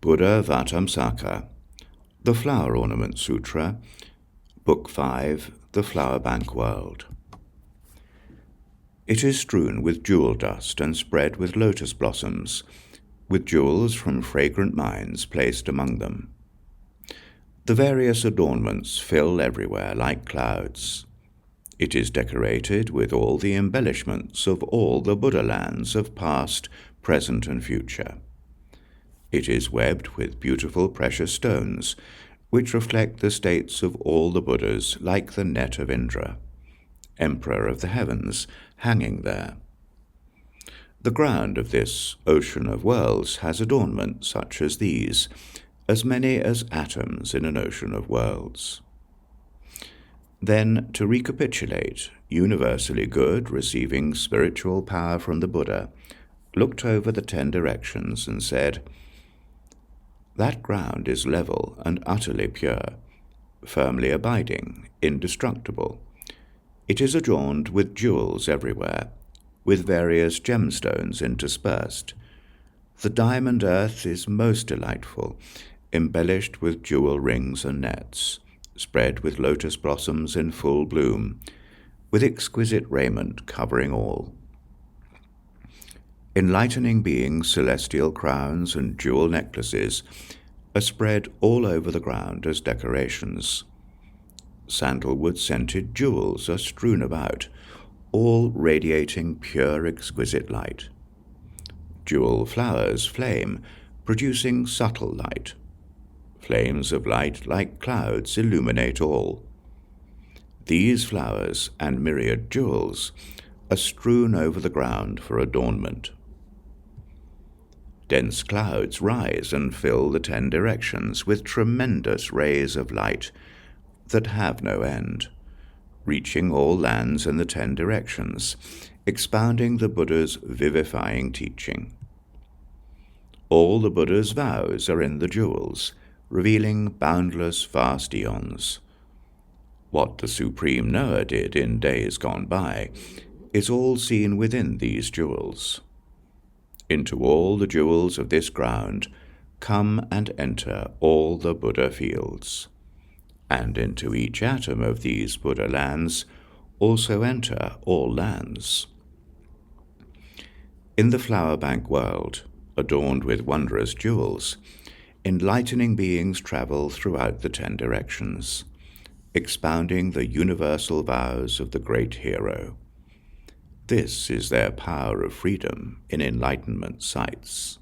Buddhāvataṃsaka, the Flower Ornament Sutra, Book 5, The Flower Bank World. It is strewn with jewel dust and spread with lotus blossoms, with jewels from fragrant mines placed among them. The various adornments fill everywhere like clouds. It is decorated with all the embellishments of all the Buddha lands of past, present, and future. It is webbed with beautiful precious stones, which reflect the states of all the Buddhas like the net of Indra, Emperor of the heavens, hanging there. The ground of this ocean of worlds has adornments such as these, as many as atoms in an ocean of worlds. Then, to recapitulate, universally good, receiving spiritual power from the Buddha, looked over the 10 directions and said, "That ground is level and utterly pure, firmly abiding, indestructible. It is adorned with jewels everywhere, with various gemstones interspersed. The diamond earth is most delightful, embellished with jewel rings and nets, spread with lotus blossoms in full bloom, with exquisite raiment covering all. Enlightening beings' celestial crowns and jewel necklaces are spread all over the ground as decorations. Sandalwood-scented jewels are strewn about, all radiating pure, exquisite light. Jewel flowers flame, producing subtle light. Flames of light like clouds illuminate all. These flowers and myriad jewels are strewn over the ground for adornment. Dense clouds rise and fill the 10 directions with tremendous rays of light that have no end, reaching all lands in the 10 directions, expounding the Buddha's vivifying teaching. All the Buddha's vows are in the jewels, revealing boundless vast eons. What the Supreme Knower did in days gone by is all seen within these jewels. Into all the jewels of this ground come and enter all the Buddha fields, and into each atom of these Buddha lands also enter all lands. In the flower bank world, adorned with wondrous jewels, enlightening beings travel throughout the 10 directions, expounding the universal vows of the great hero. This is their power of freedom in enlightenment sights.